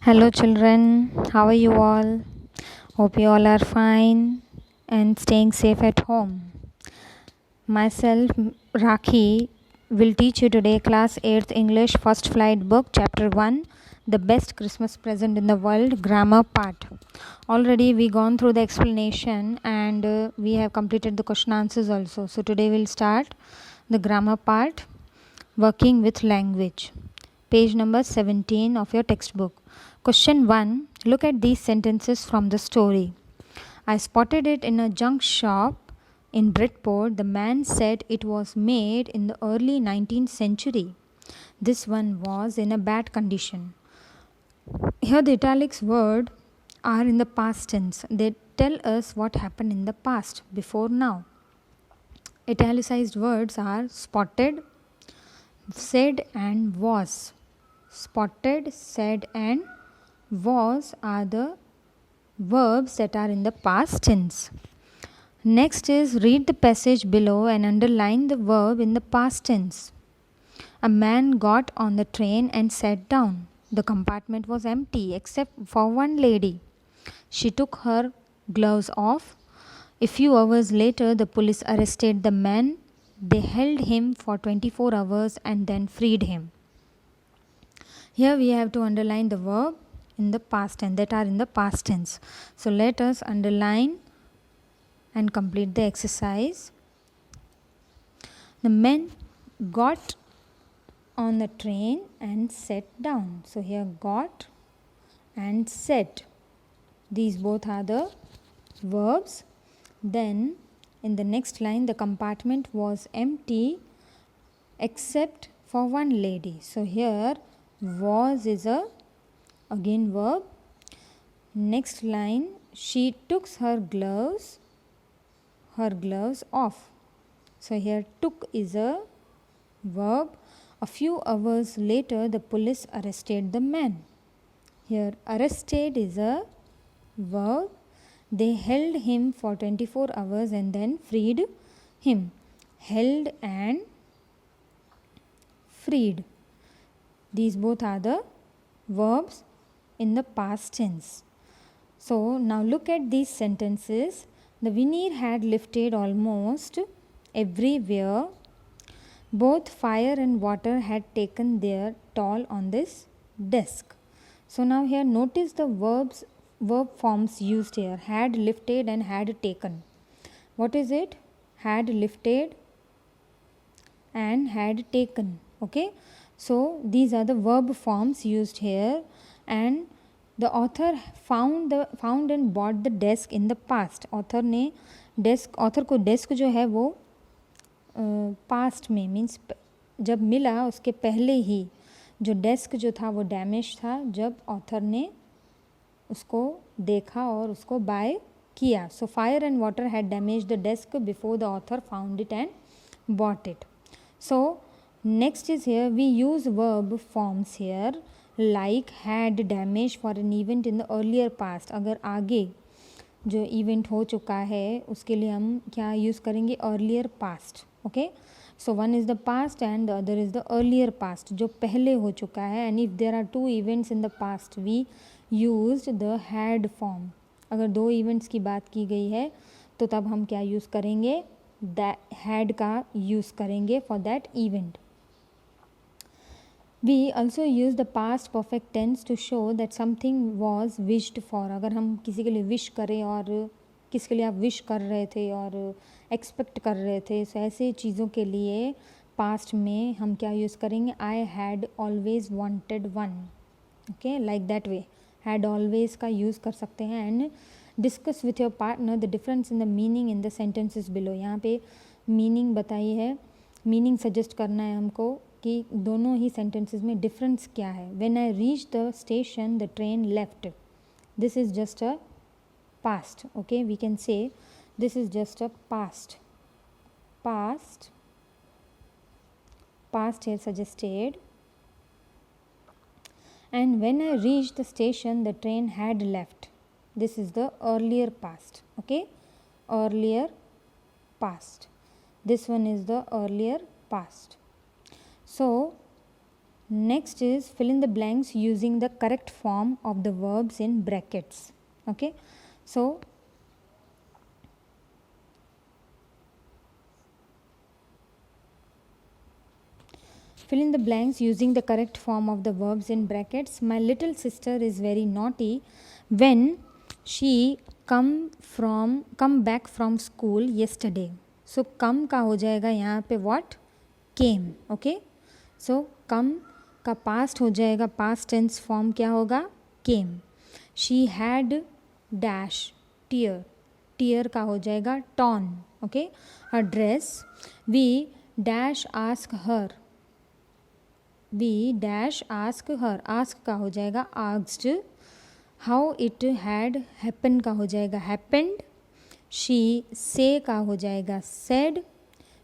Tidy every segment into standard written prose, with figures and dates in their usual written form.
Hello, children. How are you all? Hope you all are fine and staying safe at home. Myself, Rakhi, will teach you today class 8th English First Flight book, chapter 1, The Best Christmas Present in the World, grammar part. Already we gone through the explanation and we have completed the question answers also. So today we'll start the grammar part, working with language. Page number 17 of your textbook. Question 1. Look at these sentences from the story. I spotted it in a junk shop in Bridport. The man said it was made in the early 19th century. This one was in a bad condition. Here the italics word are in the past tense. They tell us what happened in the past, before now. Italicized words are spotted, said and was. Spotted, said and was are the verbs that are in the past tense. Next is read the passage below and underline the verb in the past tense. A man got on the train and sat down. The compartment was empty except for one lady. She took her gloves off. A few hours later, the police arrested the man. They held him for 24 hours and then freed him. Here we have to underline the verb in the past tense, that are in the past tense. So let us underline and complete the exercise. The men got on the train and sat down. So here got and sat. These both are the verbs. Then in the next line, the compartment was empty except for one lady. So here was is a again verb. Next line, she took her gloves off. So here took is a verb. A few hours later, the police arrested the man. Here arrested is a verb. They held him for 24 hours and then freed him. Held and freed. These both are the verbs in the past tense. So now look at these sentences. The veneer had lifted almost everywhere. Both fire and water had taken their toll on this desk. So now here notice the verb forms used here. Had lifted and had taken. What is it? Had lifted and had taken. Okay. So these are the verb forms used here, and the author found and bought the desk in the past. author को desk जो है वो past में means जब मिला उसके पहले ही जो desk जो था वो डैमेज था जब author ने उसको देखा और उसको buy किया. So fire and water had damaged the desk before the author found it and bought it. So next is here we use verb forms here like had damage for an event in the earlier past. अगर आगे जो event हो चुका है उसके लिए हम क्या use करेंगे earlier past. Okay, so one is the past and the other is the earlier past जो पहले हो चुका है. And if there are two events in the past we used the had form. अगर दो events की बात की गई है तो तब हम क्या use करेंगे that had का use करेंगे for that event. We also use the past perfect tense to show that something was wished for. अगर हम किसी के लिए wish करें और किसी के लिए आप wish कर रहे थे और expect कर रहे थे, so ऐसे चीज़ों के लिए past में हम क्या use करेंगे I had always wanted one. Okay, like that way had always का use कर सकते हैं. and discuss with your partner the difference in the meaning in the sentences below. यहाँ पे meaning बताई है, meaning suggest करना है हमको कि दोनों ही sentences में difference क्या है. When I reached the station, the train left. This is just a past. Okay, we can say this is just a past. Past here suggested. And when I reached the station, the train had left. This is the earlier past. Okay, earlier past. This one is the earlier past. So Next is fill in the blanks using the correct form of the verbs in brackets. Okay, so fill in the blanks using the correct form of the verbs in brackets. My little sister is very naughty when she come back from school yesterday. So come का हो जाएगा यहाँ पे what? Came. Okay, so come का past हो जाएगा, past tense form क्या होगा? Came. She had dash tear, tear का हो जाएगा torn. Okay, her dress, we dash ask her, we dash ask her, ask का हो जाएगा asked. How it had happened का हो जाएगा happened. She say का हो जाएगा said.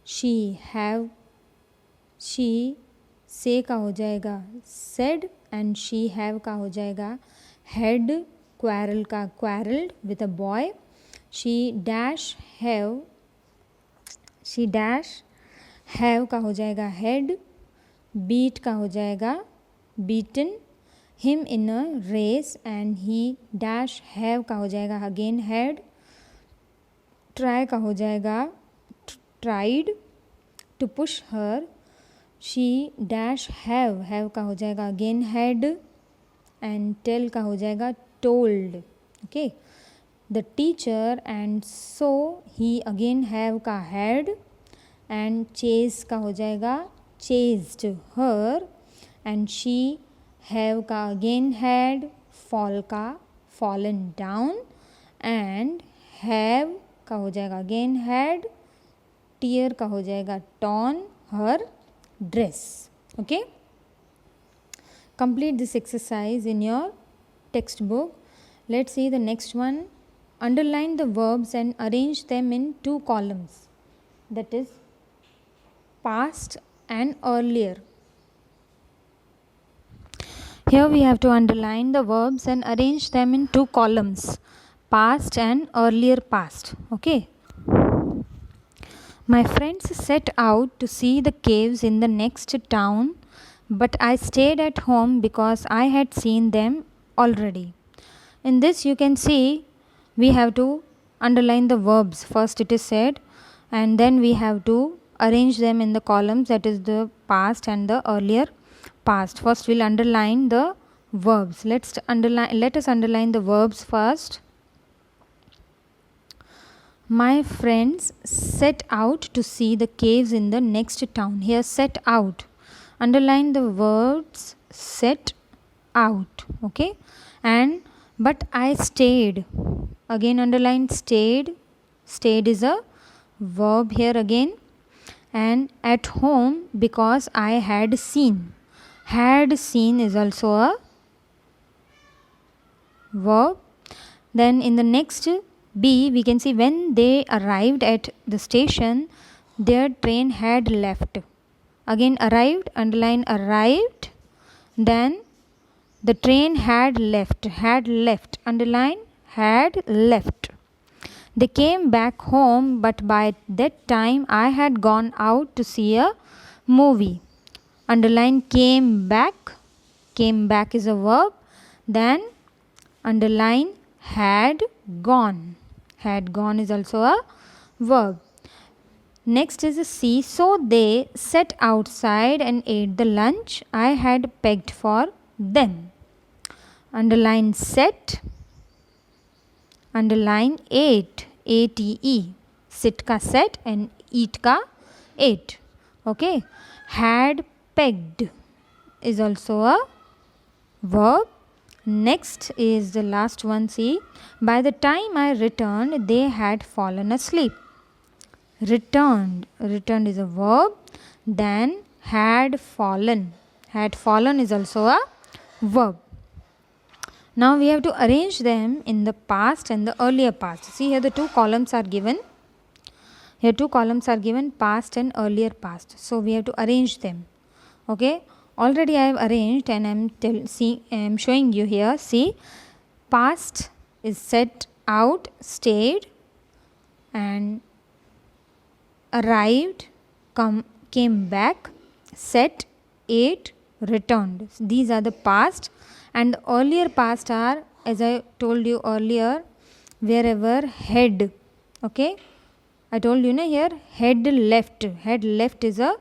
She have, she say का हो जाएगा said and she have का हो जाएगा had. quarrel का quarreled with a boy. She dash have, she dash have का हो जाएगा had. beat का हो जाएगा beaten him in a race and he dash have का हो जाएगा again had. try का हो जाएगा tried. to push her, she dash have का हो जाएगा again had and tell का हो जाएगा told. Okay, the teacher and so he again have का had and chase का हो जाएगा chased her and she have का again had. fall का fallen down and have का हो जाएगा again had. tear का हो जाएगा torn her dress. Okay, complete this exercise in your textbook. Let's see the next one. Underline the verbs and arrange them in 2 columns, that is past and earlier. Here we have to underline the verbs and arrange them in 2 columns, past and earlier past. Okay, my friends set out to see the caves in the next town, but I stayed at home because I had seen them already. In this you can see we have to underline the verbs. First it is said and then we have to arrange them in the columns, that is the past and the earlier past. First we'll underline the verbs. Let us underline the verbs first. My friends set out to see the caves in the next town. Here set out, underline the words set out. Okay, and but I stayed, again underline stayed. Stayed is a verb here again. And at home because I had seen. Had seen is also a verb. Then in the next B we can see when they arrived at the station their train had left. Again arrived, underline arrived. Then the train had left, underline had left. They came back home, but by that time I had gone out to see a movie. Underline came back. Came back is a verb. Then underline had gone. Had gone is also a verb. Next is a C. So they sat outside and ate the lunch I had packed for them. Underline set. Underline ate. ATE. Sit ka set and eat ka ate. Okay. Had pegged is also a verb. Next is the last one. See, by the time I returned they had fallen asleep. Returned is a verb. Then had fallen is also a verb. Now we have to arrange them in the past and the earlier past. See, here the 2 columns are given. Here 2 columns are given, past and earlier past. So we have to arrange them. Okay, already I have arranged and I am showing you here. See, past is set out, stayed, and arrived, came back, set, ate, returned. These are the past, and the earlier past are, as I told you earlier, wherever head. Okay, I told you here head left. Head left is a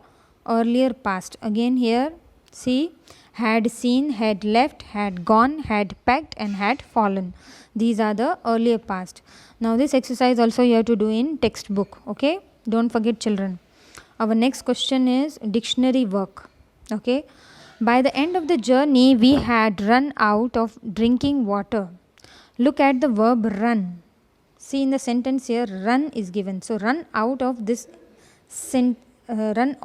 earlier past. Again here, see, had seen, had left, had gone, had packed, and had fallen. These are the earlier past. Now this exercise also you have to do in textbook. Okay, don't forget, children. Our next question is dictionary work. Okay, by the end of the journey we had run out of drinking water. Look at the verb run. See, in the sentence here, run is given. So run out of this run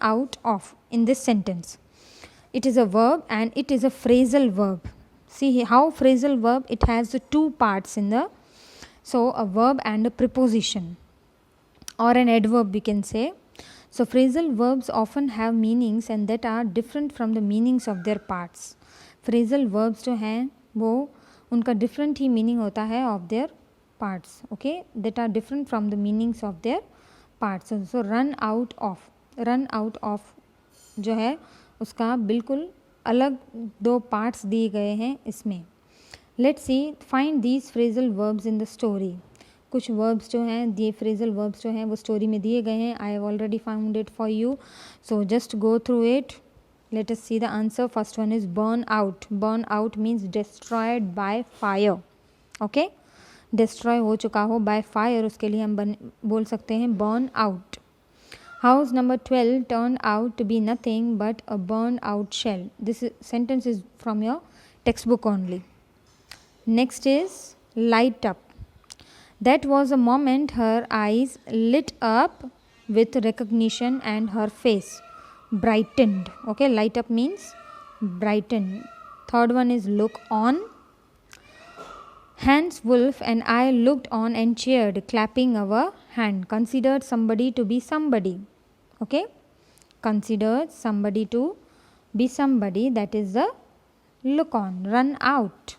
out of in this sentence. It is a verb and it is a phrasal verb. See how phrasal verb, it has the two parts in the, so a verb and a preposition, or an adverb we can say. So phrasal verbs often have meanings and that are different from the meanings of their parts. Phrasal verbs जो हैं वो उनका different ही meaning होता है of their parts. Okay, that are different from the meanings of their parts. So run out of जो है उसका बिल्कुल अलग दो parts दिए गए हैं इसमें. Let's see, find these phrasal verbs in the story. कुछ verbs जो हैं, ये phrasal verbs जो हैं वो story में दिए गए हैं. I have already found it for you. So just go through it. Let us see the answer. First one is burn out. Burn out means destroyed by fire. Okay, destroy हो चुका हो by fire, उसके लिए हम बोल सकते हैं burn out. House number 12 turned out to be nothing but a burned out shell. This sentence is from your textbook only. Next is light up. That was a moment her eyes lit up with recognition and her face brightened. Okay, light up means brighten. Third one is look on. Hans Wolf and I looked on and cheered, clapping our hand. Considered somebody to be somebody. Okay, considered somebody to be somebody, that is the look on. Run out.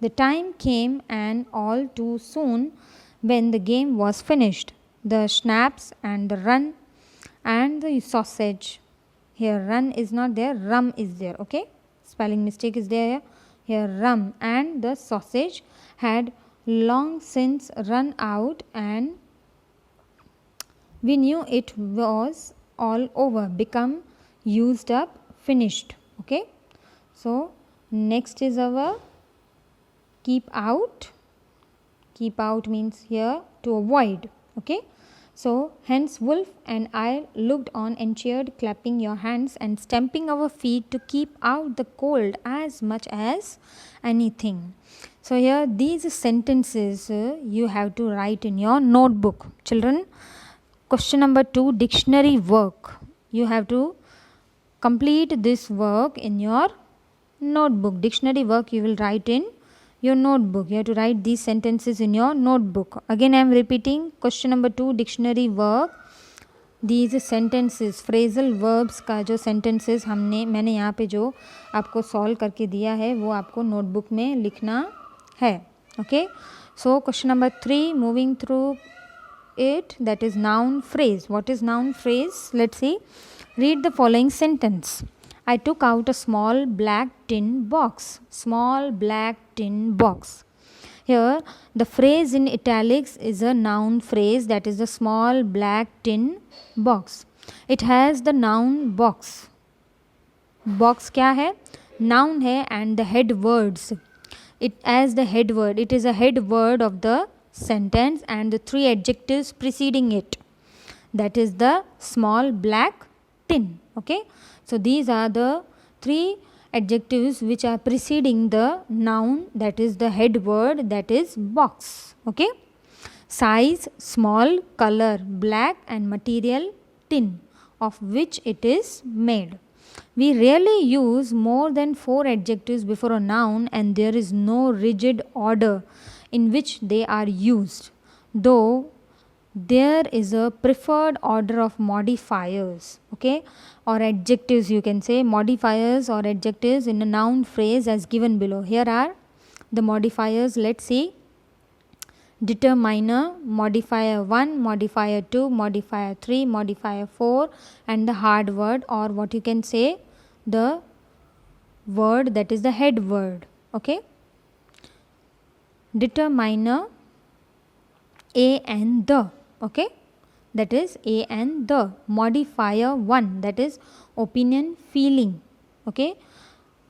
The time came, and all too soon, when the game was finished. The schnapps and the run and the sausage. Here run is not there, rum is there. Okay, spelling mistake is there here. Rum and the sausage had long since run out, and we knew it was all over, become used up, finished. Okay, so next is our keep out. Keep out means here to avoid. Okay, so hence Wolf and I looked on and cheered, clapping your hands and stamping our feet to keep out the cold as much as anything. So here these sentences you have to write in your notebook. Children, question number 2, dictionary work. You have to complete this work in your notebook. Dictionary work you will write in your notebook. You have to write these sentences in your notebook. Again I am repeating, question number 2, dictionary work. These sentences, phrasal verbs का जो sentences मैंने यहाँ पे जो आपको solve करके दिया है वो आपको notebook में लिखना है. Okay, so question number 3, moving through it, that is noun phrase. What is noun phrase? Let's see. Read the following sentence. I took out a small black tin box. Small black tin box. Here the phrase in italics is a noun phrase, that is the small black tin box. It has the noun box. Box क्या है? Noun है, and the head words. It as the head word. It is a head word of the sentence and the 3 adjectives preceding it. That is the small black tin. Okay, so these are the 3 adjectives which are preceding the noun, that is the head word, that is box. Okay, size small, color black, and material tin of which it is made. We rarely use more than 4 adjectives before a noun, and there is no rigid order in which they are used, though there is a preferred order of modifiers. Okay, or adjectives, you can say modifiers or adjectives in a noun phrase as given below. Here are the modifiers. Let's see. Determiner, modifier 1, modifier 2, modifier 3, modifier 4, and the hard word, or what you can say the word that is the head word. Okay, determiner a and the. Okay, that is a and the. Modifier 1, that is opinion, feeling. Okay,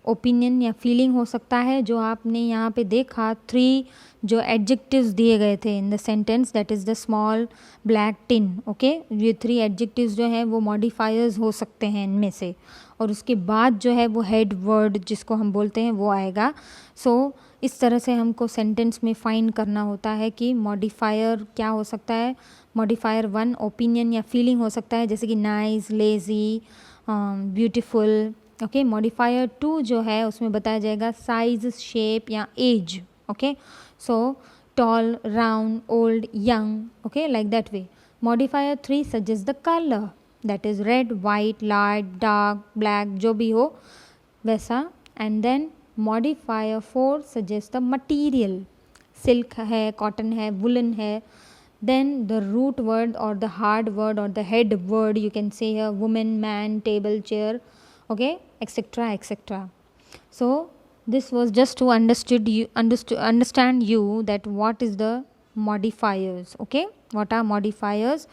opinion या feeling हो सकता है. जो आपने यहाँ पे देखा 3 जो एडजेक्टिव्स दिए गए थे in the sentence, that is the small black tin. Okay, ये 3 एडजेक्टिव्स जो हैं वो मॉडिफायर्स हो सकते हैं इनमें से, और उसके बाद जो है वो हेड वर्ड जिसको हम बोलते हैं वो आएगा. सो इस तरह से हमको सेंटेंस में फाइंड करना होता है कि मॉडिफायर क्या हो सकता है. मॉडिफायर 1 ओपिनियन या फीलिंग हो सकता है, जैसे कि nice, lazy, beautiful. Okay, modifier 2 जो है उसमें बताया जाएगा साइज, शेप या age. Okay, so tall, round, old, young. Okay, like that way. Modifier 3 suggest the colour, that is red, white, light, dark, black, जो भी हो वैसा. And then modifier 4 suggest the material, silk है, cotton है, woollen है. Then the root word or the hard word or the head word, you can say here woman, man, table, chair, okay, etc, etc. So this was just to understand you that what is the modifiers. Okay, what are modifiers.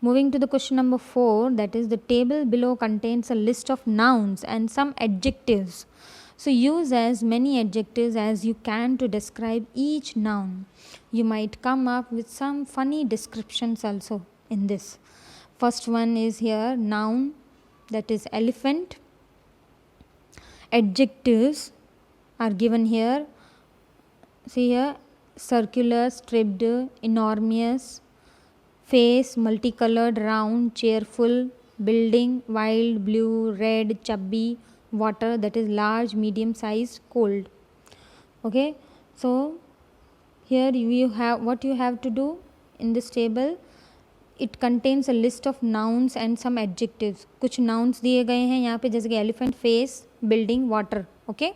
Moving to the question number 4, that is the table below contains a list of nouns and some adjectives. So use as many adjectives as you can to describe each noun. You might come up with some funny descriptions also in this. First one is here noun, that is elephant. Adjectives are given here. See here, circular, stripped, enormous, face, multicolored, round, cheerful, building, wild, blue, red, chubby, water, that is large, medium sized, cold. Okay, so here you have what you have to do in this table. It contains a list of nouns and some adjectives. कुछ nouns दिए गए हैं यहाँ पे, जैसे कि elephant, face, building, water. Okay,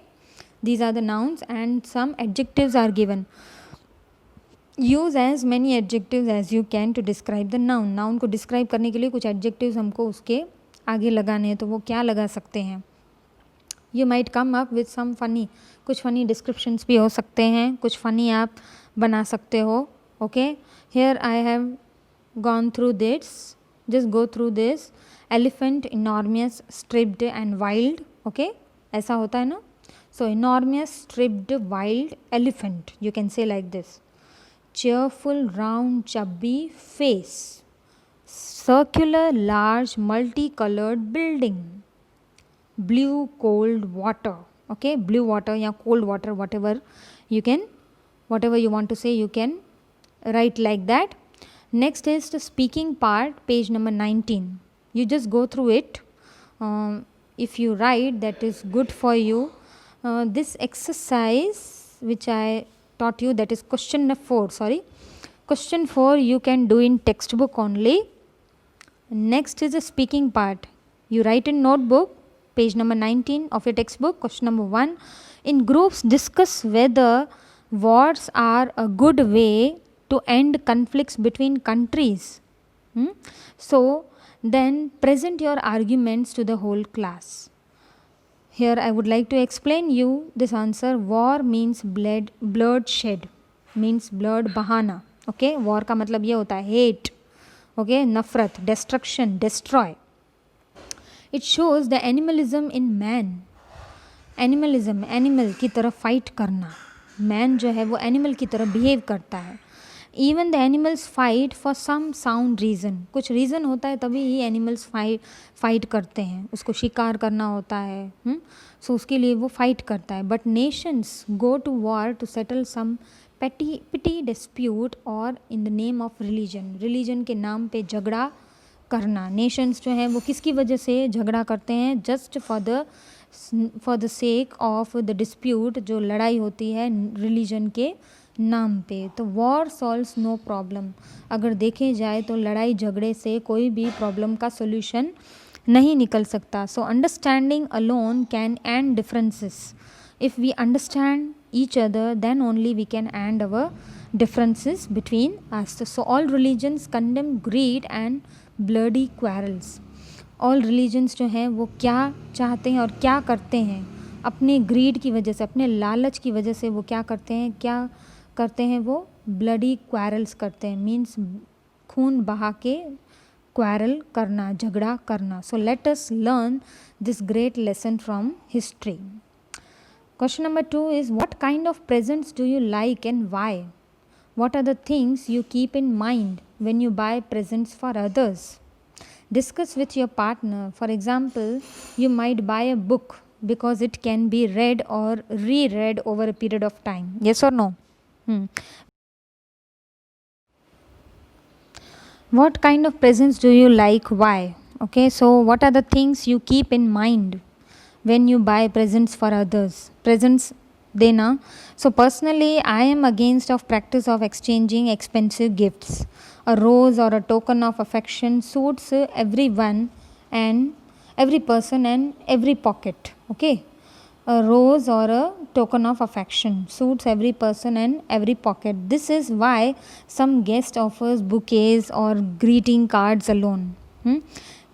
these are the nouns and some adjectives are given. Use as many adjectives as you can to describe the noun. Noun को describe करने के लिए कुछ adjectives हमको उसके आगे लगाने हैं, तो वो क्या लगा सकते हैं. You might come up with some funny, कुछ funny descriptions भी हो सकते हैं, कुछ funny आप बना सकते हो. Okay, here I have gone through this, just go through this. Elephant, enormous, stripped and wild. Okay, ऐसा होता है ना. So enormous, stripped, wild, elephant, you can say like this. Cheerful, round, chubby, face. Circular, large, multicolored, building. Blue, cold, water. Okay, blue water या cold water, whatever you want to say, you can write like that. Next is the speaking part, page number 19. You just go through it. If you write, that is good for you. This exercise which I taught you, that is question 4, question 4 you can do in textbook only. Next is the speaking part. You write in notebook, page number 19 of your textbook. Question number 1, in groups discuss whether wars are a good way to end conflicts between countries. So then present your arguments to the whole class. Here I would like to explain you this answer. War means bloodshed, means blood बहाना. Okay, war का मतलब ये होता है hate. Okay, नफरत, destruction, destroy. It shows the animalism in man. Animalism, animal की तरह fight करना. Man जो है वो animal की तरह behave करता है. Even the animals fight for some sound reason. कुछ reason होता है तभी ही animals fight करते हैं. उसको शिकार करना होता है. So उसके लिए वो fight करता है. But nations go to war to settle some petty dispute or in the name of religion. Religion के नाम पे झगड़ा करना. Nations जो हैं वो किसकी वजह से झगड़ा करते हैं? Just for the sake of the dispute, जो लड़ाई होती है religion के नाम पे. तो war solves no problem. अगर देखे जाए तो लड़ाई झगड़े से कोई भी problem का solution नहीं निकल सकता. So understanding alone can end differences. If we understand each other, then only we can end our differences between us. So all religions condemn greed and bloody quarrels. All religions जो हैं वो क्या चाहते हैं और क्या करते हैं, अपने ग्रीड की वजह से, अपने लालच की वजह से वो क्या करते हैं वो ब्लडी क्वारल्स करते हैं, मीन्स खून बहा के क्वारल करना, झगड़ा करना. So let us learn this great lesson from history. Question number 2 is, what kind of presents do you like and why? What are the things you keep in mind when you buy presents for others? Discuss with your partner. For example, you might buy a book because it can be read or reread over a period of time. Yes or no? What kind of presents do you like? Why? Okay, so what are the things you keep in mind when you buy presents for others? Presents dena. So personally, I am against of practice of exchanging expensive gifts. A rose or a token of affection suits everyone and every person and every pocket. Okay, a rose or a token of affection suits every person and every pocket. This is why some guest offers bouquets or greeting cards alone.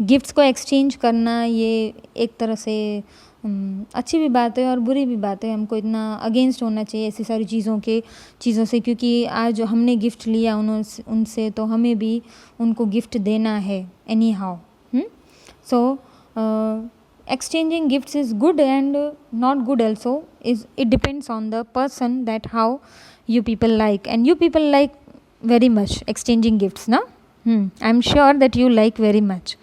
Gifts को exchange करना ये एक तरह से अच्छी भी बात है और बुरी भी बात है. हमको इतना अगेंस्ट होना चाहिए ऐसी सारी चीज़ों से, क्योंकि आज हमने गिफ्ट लिया उनसे तो हमें भी उनको गिफ्ट देना है any how. So exchanging gifts is good and not good also. It depends on the person that how you people like, and you people like very much exchanging gifts, na? I'm sure that you like very much.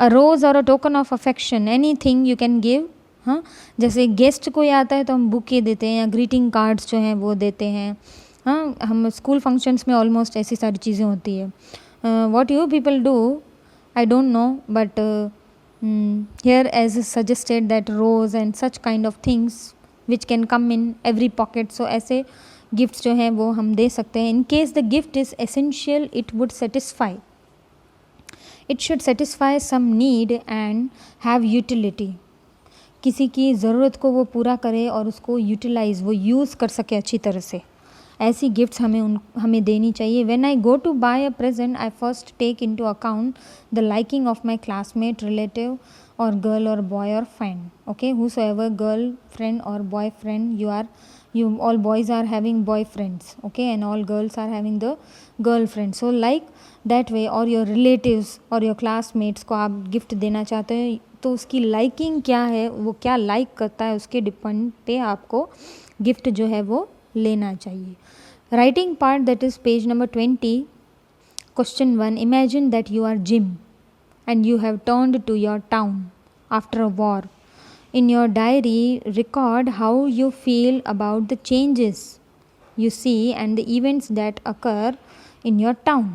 A rose or a token of affection, anything you can give. हाँ, जैसे guest कोई आता है तो हम bouquet देते हैं या ग्रीटिंग कार्ड्स जो हैं वो देते हैं. हाँ, हम स्कूल फंक्शंस में ऑलमोस्ट ऐसी सारी चीज़ें होती है. What you people do I don't know, but here as is suggested that rose and such kind of things which can come in every pocket. So ऐसे गिफ्ट्स जो हैं वो हम दे सकते हैं. In case the gift is essential, it should satisfy some need and have utility. किसी की ज़रूरत को वो पूरा करे और उसको यूटिलाइज़, वो यूज़ कर सके अच्छी तरह से. ऐसी गिफ्ट्स हमें देनी चाहिए. When I go to buy a present, I first take into account the liking of my classmate, relative or girl or boy or friend. Okay, whosoever girl friend or boyfriend you all boys are having boyfriends, okay, and all girls are having the girlfriend. So like that way, or your relatives or your classmates को आप gift देना चाहते हैं तो उसकी liking क्या है, वो क्या लाइक करता है, उसके डिपेंड पे आपको गिफ्ट जो है वो लेना चाहिए. Writing part, that is page number 20. Question 1. Imagine that you are Jim and you have turned to your town after a war. In your diary, record how you feel about the changes you see and the events that occur in your town.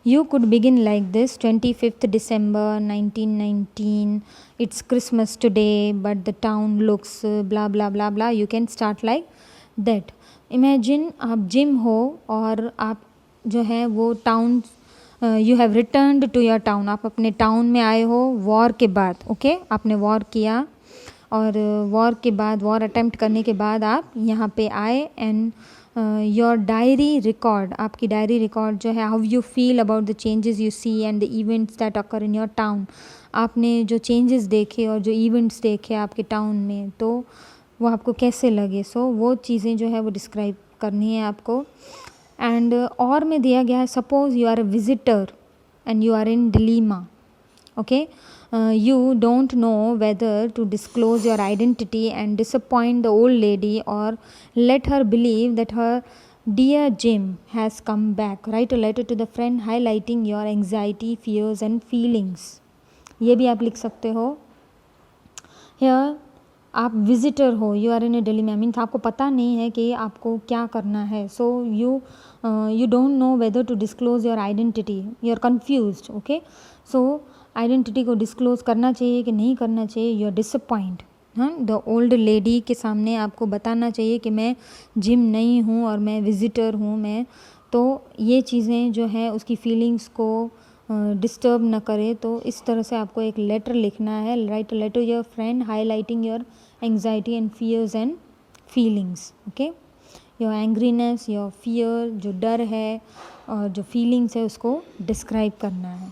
You could begin like this: 25th December 1919. It's Christmas today, but the town looks blah blah blah blah. You can start like that. Imagine आप Jim हो और आप जो है वो town, you have returned to your town. आप अपने town में आए हो वॉर के बाद. ओके, आपने वॉर किया और वॉर के बाद, वॉर अटेम्प्ट करने के बाद आप यहाँ पे आए. एंड योर डायरी रिकॉर्ड, आपकी डायरी रिकॉर्ड जो है how you feel about the changes you see and the events that occur in your town. आपने जो चेंजेस देखे और जो इवेंट्स देखे आपके टाउन में, तो वो आपको कैसे लगे. सो वो चीज़ें जो है वो डिस्क्राइब करनी है आपको. एंड और में दिया गया है, suppose you are a visitor and you are in dilemma. Okay, you don't know whether to disclose your identity and disappoint the old lady or let her believe that her dear Jim has come back. Write a letter to the friend highlighting your anxiety, fears and feelings. ये भी आप लिख सकते हो. Here आप visitor हो, you are in a dilemma, means आपको पता नहीं है कि आपको क्या करना है. So you don't know whether to disclose your identity, you are confused. Okay, so identity को डिस्क्लोज करना चाहिए कि नहीं करना चाहिए. You are disappoint. हाँ, द ओल्ड लेडी के सामने आपको बताना चाहिए कि मैं जिम नहीं हूँ और मैं विजिटर हूँ. मैं तो ये चीज़ें जो है उसकी फीलिंग्स को डिस्टर्ब न करे. तो इस तरह से आपको एक लेटर लिखना है. Write a letter your friend highlighting your anxiety and fears and feelings. Okay, your angriness, your fear, जो डर है और जो फीलिंग्स है उसको डिस्क्राइब करना है.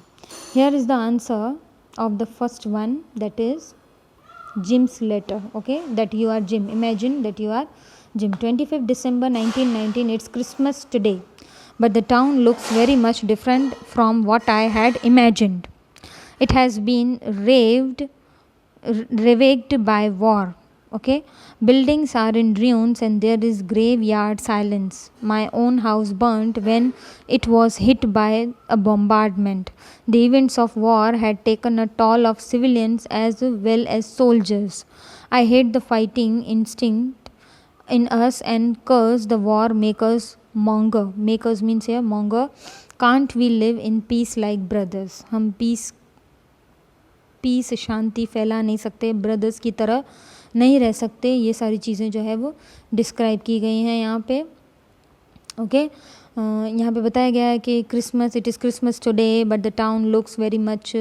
Here is the answer of the first one, that is Jim's letter. Okay, that you are Jim. Imagine that you are Jim. 25th December 1919, it's Christmas today, but the town looks very much different from what I had imagined. It has been ravaged by war. Okay, buildings are in ruins and there is graveyard silence. My own house burnt when it was hit by a bombardment. The events of war had taken a toll of civilians as well as soldiers. I hate the fighting instinct in us and curse the war makers. Monger, makers means here monger. Can't we live in peace like brothers? हम piece शांति फैला नहीं सकते, brothers की तरह नहीं रह सकते? ये सारी चीज़ें जो है वो डिस्क्राइब की गई हैं यहाँ पे. ओके, यहाँ पे बताया गया है कि Christmas, it is Christmas today but the town looks very much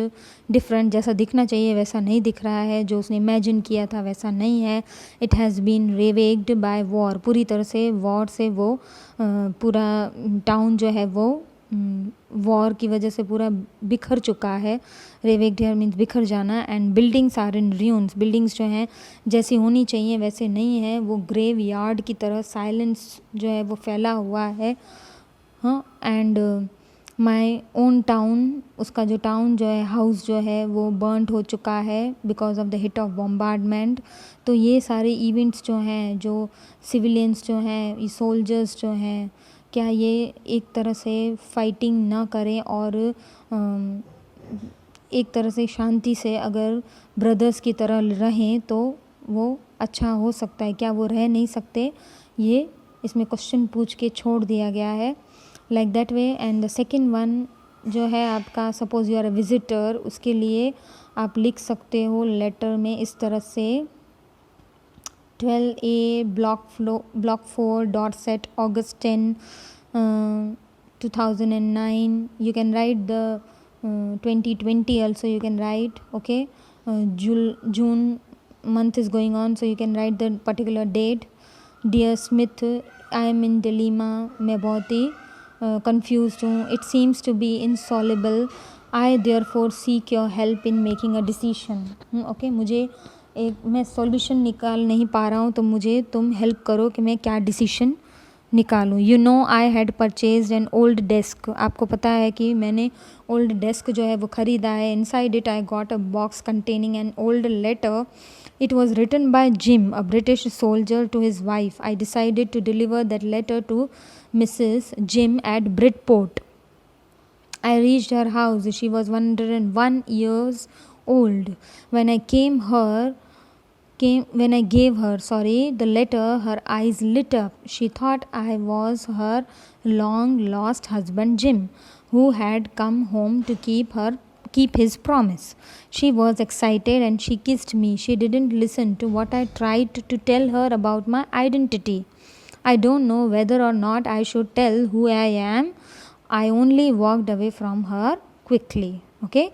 different. जैसा दिखना चाहिए वैसा नहीं दिख रहा है, जो उसने इमेजिन किया था वैसा नहीं है. It has been ravaged by war, पूरी तरह से वॉर से वो पूरा टाउन जो है वो वॉर की वजह से पूरा बिखर चुका है. रेवेग्ड हियर मीन्स बिखर जाना. And buildings are in ruins, buildings जो हैं जैसी होनी चाहिए वैसे नहीं है, वो ग्रेव यार्ड की तरह साइलेंस जो है वो फैला हुआ है. हाँ, एंड माई ओन टाउन, उसका जो टाउन जो है, हाउस जो है वो बर्नड हो चुका है because of the hit of bombardment. तो ये सारे इवेंट्स जो हैं, जो सिविलियंस जो हैं, ये सोल्जर्स जो हैं, क्या ये एक तरह से फाइटिंग ना करें और एक तरह से शांति से अगर ब्रदर्स की तरह रहें तो वो अच्छा हो सकता है? क्या वो रह नहीं सकते? ये इसमें क्वेश्चन पूछ के छोड़ दिया गया है like that way. And the second one जो है आपका, suppose you are a visitor, उसके लिए आप लिख सकते हो लेटर में इस तरह से 12A block 4 dot set August 10 2009. You can write the 2020 also, you can write. Okay, June month is going on, so you can write the particular date. Dear Smith, I am in dilemma, मैं बहुत ही confused हूँ. It seems to be insoluble. I therefore seek your help in making a decision. Okay, मुझे मैं solution निकाल नहीं पा रहा हूँ, तो मुझे तुम हेल्प करो कि मैं क्या डिसीशन निकालूँ. You know I had purchased an old desk. आपको पता है कि मैंने ओल्ड डेस्क जो है वो ख़रीदा है. Inside it I got a box containing an old letter. It was written by Jim, a British soldier, to his wife. I decided to deliver that letter to Mrs. Jim at Bridport. I reached her house. She was 101 years old. When I gave her the letter, her eyes lit up. She thought I was her long lost husband Jim, who had come home to keep his promise. She was excited and she kissed me. She didn't listen to what I tried to tell her about my identity. I don't know whether or not I should tell who I am. I only walked away from her quickly. Okay,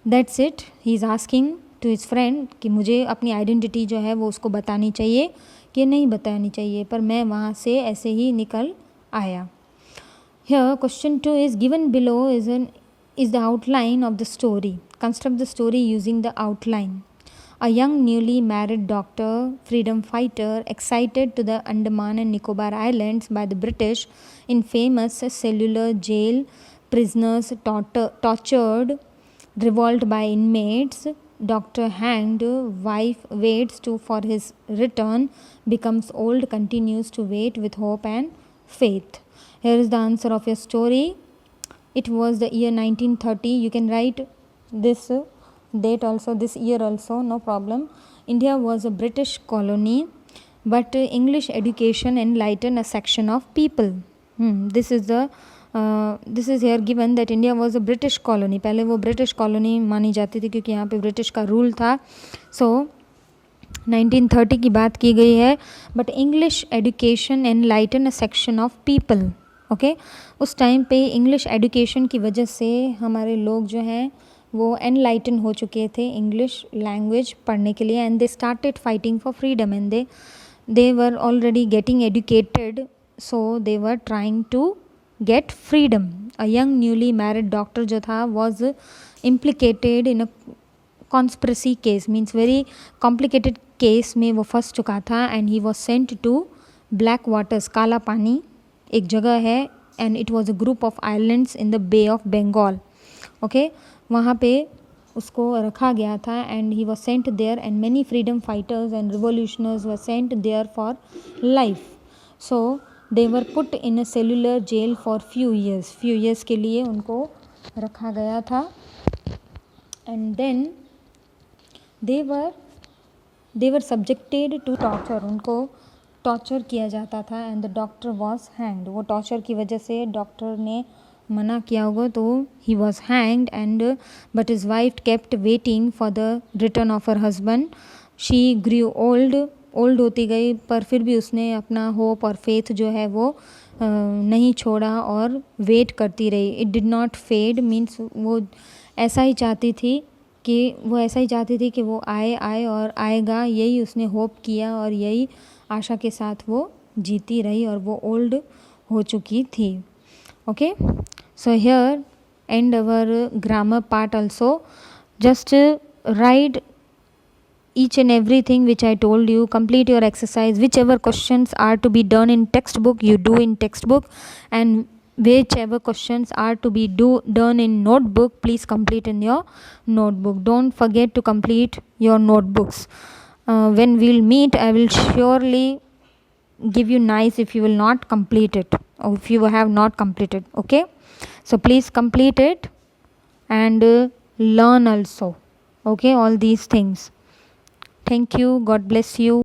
that's it. He's asking to his friend कि मुझे अपनी identity जो है वो उसको बतानी चाहिए कि नहीं बतानी चाहिए, पर मैं वहाँ से ऐसे ही निकल आया. Here question 2 is given below is the outline of the story. Construct the story using the outline. A young newly married doctor, freedom fighter, excited to the Andaman and Nicobar Islands by the British in famous cellular jail, prisoners tortured, revolt by inmates, doctor hanged, wife waits for his return, becomes old, continues to wait with hope and faith. Here is the answer of your story. It was the year 1930. You can write this date also, this year also, no problem. India was a British colony, but English education enlightened a section of people. This is here given that India was a British colony. पहले वो British colony मानी जाती थी क्योंकि यहाँ पे British का rule था. So 1930 की बात की गई है. But English education enlightened a section of people. Okay, उस टाइम पे इंग्लिश एजुकेशन की वजह से हमारे लोग जो हैं वो एनलाइटन हो चुके थे इंग्लिश लैंग्वेज पढ़ने के लिए. And they started fighting for freedom and they were already getting educated, so they were trying to get freedom. A young newly married doctor जो था was implicated in a conspiracy case, means very complicated case में वो फंस चुका था, and he was sent to black waters, काला पानी एक जगह है, and it was a group of islands in the Bay of Bengal. Okay, वहाँ पे उसको रखा गया था, and he was sent there, and many freedom fighters and revolutionaries were sent there for life. So they were put in a cellular jail for few years के लिए उनको रखा गया था, and then they were subjected to torture. उनको torture किया जाता था, and the doctor was hanged. वो टॉर्चर की वजह से डॉक्टर ने मना किया होगा तो he was hanged, and but his wife kept waiting for the return of her husband. She Guru old होती गई, पर फिर भी उसने अपना होप और फेथ जो है वो नहीं छोड़ा और वेट करती रही. It did not fade, means वो ऐसा ही चाहती थी कि वो आए और आएगा, यही उसने होप किया और यही आशा के साथ वो जीती रही, और वो ओल्ड हो चुकी थी. Okay, so here and our grammar part also. Just write each and everything which I told you. Complete your exercise. Whichever questions are to be done in textbook, you do in textbook, and whichever questions are to be done in notebook, please complete in your notebook. Don't forget to complete your notebooks. When we'll meet, I will surely give you nice if you will not complete it, or if you have not completed. Okay, so please complete it, and learn also. Okay, all these things. Thank you. God bless you.